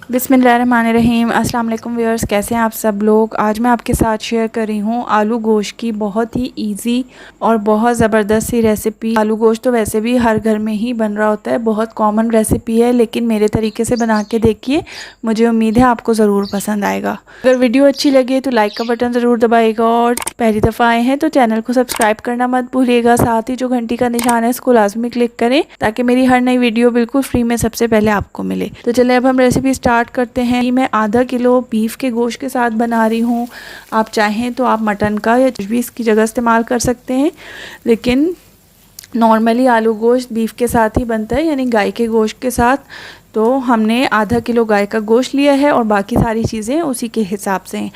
बिस्मिल्लाहिर्रहमानिर्रहीम। अस्सलाम वालेकुम व्यूअर्स, कैसे हैं आप सब लोग। आज मैं आपके साथ शेयर कर रही हूँ आलू गोश्त की बहुत ही इजी और बहुत ज़बरदस्त सी रेसिपी। आलू गोश्त तो वैसे भी हर घर में ही बन रहा होता है, बहुत कॉमन रेसिपी है, लेकिन मेरे तरीके से बना के देखिए, मुझे उम्मीद है आपको ज़रूर पसंद आएगा। अगर वीडियो अच्छी लगे तो लाइक का बटन ज़रूर दबाइएगा और पहली दफ़ा आए हैं तो चैनल को सब्सक्राइब करना मत भूलिएगा। साथ ही जो घंटी का निशान है इसको लाजमी क्लिक करें ताकि मेरी हर नई वीडियो बिल्कुल फ्री में सबसे पहले आपको मिले। तो चलिए अब हम रेसिपी स्टार्ट करते हैं। मैं आधा किलो बीफ के गोश्त के साथ बना रही हूँ। आप चाहें तो आप मटन का या कुछ भी इसकी जगह इस्तेमाल कर सकते हैं, लेकिन नॉर्मली आलू गोश्त बीफ के साथ ही बनता है, यानी गाय के गोश्त के साथ। तो हमने आधा किलो गाय का गोश्त लिया है और बाकी सारी चीज़ें उसी के हिसाब से हैं।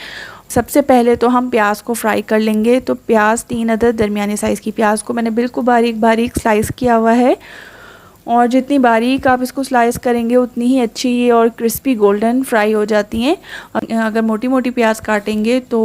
सबसे पहले तो हम प्याज को फ्राई कर लेंगे। तो प्याज 3 अदद दरमियाने साइज़ की प्याज को मैंने बिल्कुल बारीक बारीक स्लाइस किया हुआ है, और जितनी बारीक आप इसको स्लाइस करेंगे उतनी ही अच्छी और क्रिस्पी गोल्डन फ्राई हो जाती हैं। अगर मोटी मोटी प्याज काटेंगे तो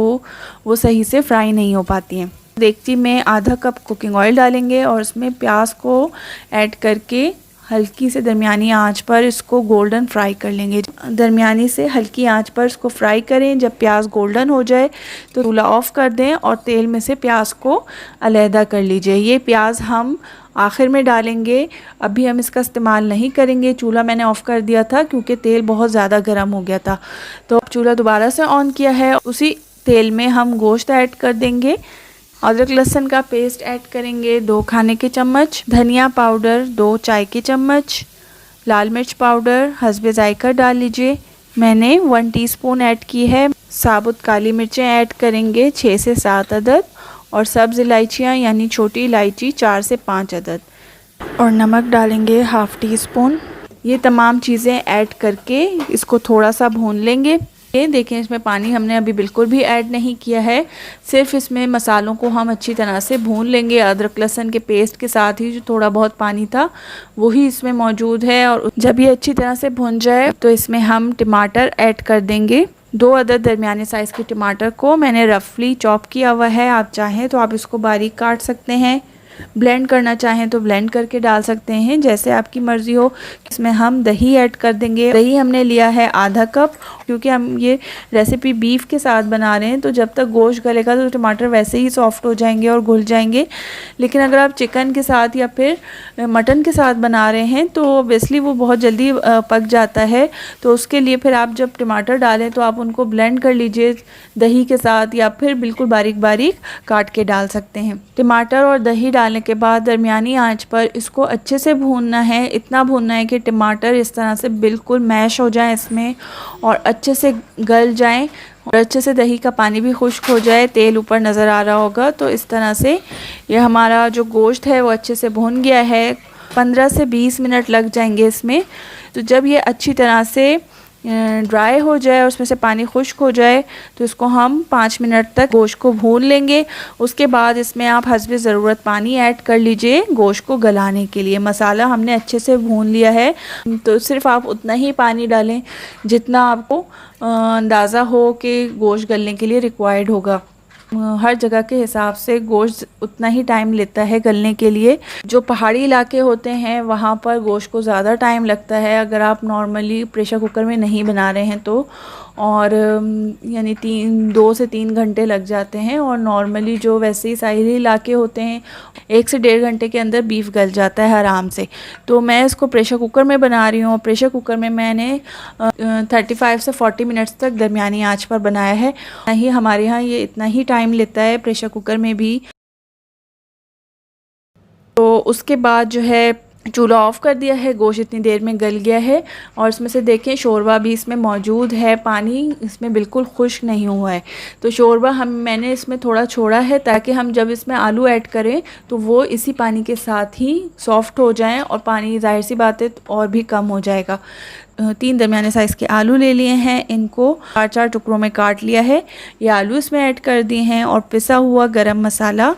वो सही से फ्राई नहीं हो पाती हैं। देगची में आधा कप कुकिंग ऑयल डालेंगे और उसमें प्याज को ऐड करके हल्की से दरमियानी आंच पर इसको गोल्डन फ्राई कर लेंगे। दरमियानी से हल्की आंच पर इसको फ्राई करें। जब प्याज गोल्डन हो जाए तो चूल्हा ऑफ कर दें और तेल में से प्याज को अलहदा कर लीजिए। ये प्याज हम आखिर में डालेंगे, अभी हम इसका इस्तेमाल नहीं करेंगे। चूल्हा मैंने ऑफ़ कर दिया था क्योंकि तेल बहुत ज़्यादा गर्म हो गया था। तो चूल्हा दोबारा से ऑन किया है। उसी तेल में हम गोश्त ऐड कर देंगे। अदरक लहसुन का पेस्ट ऐड करेंगे 2 खाने के चम्मच, धनिया पाउडर 2 चाय के चम्मच, लाल मिर्च पाउडर हस्बे जायका डाल लीजिए। मैंने 1 टीस्पून ऐड की है। साबुत काली मिर्चें ऐड करेंगे 6 से 7 अदद, और सब्ज़ इलायचियाँ यानी छोटी इलायची 4 से 5 अदद, और नमक डालेंगे 1/2 टीस्पून। ये तमाम चीज़ें ऐड करके इसको थोड़ा सा भून लेंगे। ये देखें, इसमें पानी हमने अभी बिल्कुल भी ऐड नहीं किया है, सिर्फ इसमें मसालों को हम अच्छी तरह से भून लेंगे। अदरक लहसुन के पेस्ट के साथ ही जो थोड़ा बहुत पानी था वही इसमें मौजूद है, और जब ये अच्छी तरह से भुन जाए तो इसमें हम टमाटर ऐड कर देंगे। 2 अदद दरमियाने साइज़ के टमाटर को मैंने रफली चॉप किया हुआ है। आप चाहें तो आप इसको बारीक काट सकते हैं, ब्लेंड करना चाहें तो ब्लेंड करके डाल सकते हैं, जैसे आपकी मर्ज़ी हो। इसमें हम दही ऐड कर देंगे। दही हमने लिया है आधा कप, क्योंकि हम ये रेसिपी बीफ के साथ बना रहे हैं, तो जब तक गोश्त गलेगा तो टमाटर वैसे ही सॉफ्ट हो जाएंगे और घुल जाएंगे। लेकिन अगर आप चिकन के साथ या फिर मटन के साथ बना रहे हैं तो ऑब्वियसली वो बहुत जल्दी पक जाता है। तो उसके लिए फिर आप जब टमाटर डालें तो आप उनको ब्लेंड कर लीजिए दही के साथ, या फिर बिल्कुल बारीक बारीक काट के डाल सकते हैं। टमाटर और दही डालने के बाद दरमियानी आंच पर इसको अच्छे से भूनना है। इतना भूनना है कि टमाटर इस तरह से बिल्कुल मैश हो जाए इसमें, और अच्छे से गल जाएं, और अच्छे से दही का पानी भी खुश्क हो जाए। तेल ऊपर नज़र आ रहा होगा। तो इस तरह से ये हमारा जो गोश्त है वो अच्छे से भून गया है। 15 से 20 मिनट लग जाएंगे इसमें। तो जब ये अच्छी तरह से ड्राई हो जाए और उसमें से पानी खुश्क हो जाए तो इसको हम 5 मिनट तक गोश्त को भून लेंगे। उसके बाद इसमें आप हस्बे ज़रूरत पानी ऐड कर लीजिए गोश्त को गलाने के लिए। मसाला हमने अच्छे से भून लिया है, तो सिर्फ आप उतना ही पानी डालें जितना आपको अंदाज़ा हो कि गोश्त गलने के लिए रिक्वायर्ड होगा। हर जगह के हिसाब से गोश्त उतना ही टाइम लेता है गलने के लिए। जो पहाड़ी इलाके होते हैं वहाँ पर गोश्त को ज़्यादा टाइम लगता है, अगर आप नॉर्मली प्रेशर कुकर में नहीं बना रहे हैं तो, और यानी 2 से 3 घंटे लग जाते हैं। और नॉर्मली जो वैसे ही साहिली इलाके होते हैं 1 से 1.5 घंटे के अंदर बीफ गल जाता है आराम से। तो मैं इसको प्रेशर कुकर में बना रही हूँ। प्रेशर कुकर में मैंने 35 से 40 मिनट्स तक दरमियानी आंच पर बनाया है। ही हमारे यहाँ ये इतना ही टाइम लेता है प्रेशर कुकर में भी। तो उसके बाद जो है चूल्हा ऑफ़ कर दिया है, गोश्त इतनी देर में गल गया है, और इसमें से देखें शोरबा भी इसमें मौजूद है। पानी इसमें बिल्कुल खुश्क नहीं हुआ है। तो शोरबा मैंने इसमें थोड़ा छोड़ा है ताकि हम जब इसमें आलू ऐड करें तो वो इसी पानी के साथ ही सॉफ़्ट हो जाएं, और पानी ज़ाहिर सी बात है और भी कम हो जाएगा। 3 दरमियाने साइज़ के आलू ले लिए हैं, इनको 4-4 टुकड़ों में काट लिया है। ये आलू इसमें ऐड कर दिए हैं, और पिसा हुआ गरम मसाला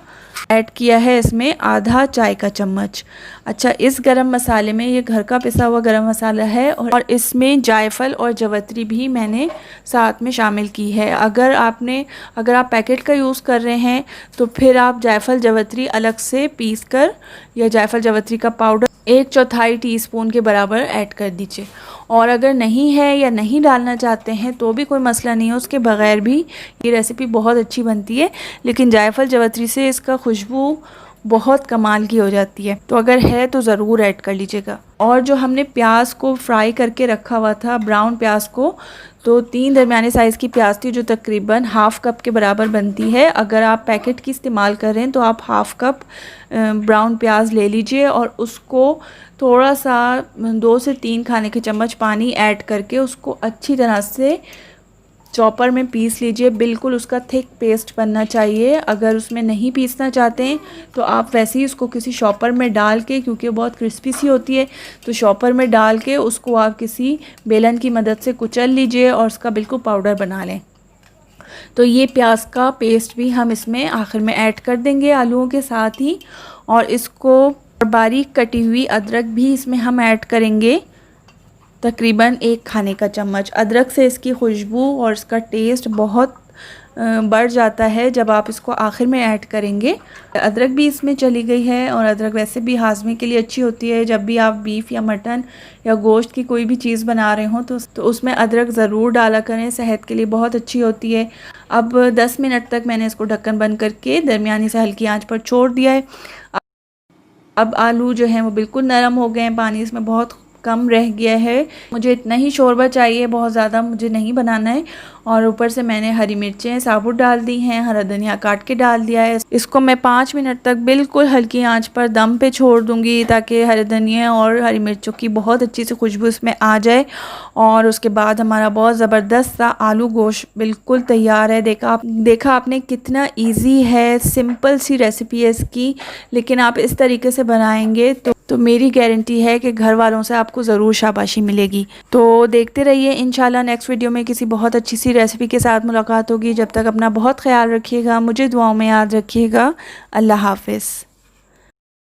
ऐड किया है इसमें आधा चाय का चम्मच। अच्छा, इस गरम मसाले में ये घर का पिसा हुआ गरम मसाला है, और इसमें जायफल और जवतरी भी मैंने साथ में शामिल की है। अगर आप पैकेट का यूज़ कर रहे हैं तो फिर आप जायफल जवतरी अलग से पीस कर, या जायफल जवतरी का पाउडर 1/4 टीस्पून के बराबर ऐड कर दीजिए। और अगर नहीं है या नहीं डालना चाहते हैं तो भी कोई मसला नहीं है, उसके बगैर भी ये रेसिपी बहुत अच्छी बनती है। लेकिन जायफल जवतरी से इसका खुशबू बहुत कमाल की हो जाती है, तो अगर है तो ज़रूर ऐड कर लीजिएगा। और जो हमने प्याज को फ्राई करके रखा हुआ था, ब्राउन प्याज को, तो 3 दरमियाने साइज़ की प्याज थी जो तकरीबन हाफ़ कप के बराबर बनती है। अगर आप पैकेट की इस्तेमाल कर रहे हैं तो आप हाफ़ कप ब्राउन प्याज ले लीजिए और उसको थोड़ा सा 2 से 3 खाने के चम्मच पानी ऐड करके उसको अच्छी तरह से चॉपर में पीस लीजिए। बिल्कुल उसका थिक पेस्ट बनना चाहिए। अगर उसमें नहीं पीसना चाहते हैं तो आप वैसे ही उसको किसी शॉपर में डाल के, क्योंकि बहुत क्रिस्पी सी होती है, तो शॉपर में डाल के उसको आप किसी बेलन की मदद से कुचल लीजिए और उसका बिल्कुल पाउडर बना लें। तो ये प्याज का पेस्ट भी हम इसमें आखिर में ऐड कर देंगे आलूओं के साथ ही। और इसको बारीक कटी हुई अदरक भी इसमें हम ऐड करेंगे, तकरीबन 1 खाने का चम्मच। अदरक से इसकी खुशबू और इसका टेस्ट बहुत बढ़ जाता है जब आप इसको आखिर में ऐड करेंगे। अदरक भी इसमें चली गई है और अदरक वैसे भी हाजमे के लिए अच्छी होती है। जब भी आप बीफ या मटन या गोश्त की कोई भी चीज़ बना रहे हों तो उसमें अदरक ज़रूर डाला करें, सेहत के लिए बहुत अच्छी होती है। अब 10 मिनट तक मैंने इसको ढक्कन बंद करके दरमियानी से हल्की आंच पर छोड़ दिया है। अब आलू जो हैं वो बिल्कुल नरम हो गए हैं, पानी इसमें बहुत कम रह गया है। मुझे इतना ही शोरबा चाहिए, बहुत ज़्यादा मुझे नहीं बनाना है। और ऊपर से मैंने हरी मिर्चें साबुत डाल दी हैं, हरा धनिया काट के डाल दिया है। इसको मैं 5 मिनट तक बिल्कुल हल्की आंच पर दम पे छोड़ दूंगी ताकि हरे धनिया और हरी मिर्चों की बहुत अच्छी सी खुशबू इसमें आ जाए। और उसके बाद हमारा बहुत ज़बरदस्त सा आलू गोश्त बिल्कुल तैयार है। देखा आपने कितना ईजी है, सिंपल सी रेसिपी है इसकी, लेकिन आप इस तरीके से बनाएंगे तो मेरी गारंटी है कि घर वालों से आपको ज़रूर शाबाशी मिलेगी। तो देखते रहिए, इंशाल्लाह नेक्स्ट वीडियो में किसी बहुत अच्छी सी रेसिपी के साथ मुलाकात होगी। जब तक अपना बहुत ख्याल रखिएगा, मुझे दुआओं में याद रखिएगा। अल्लाह हाफ़िज़।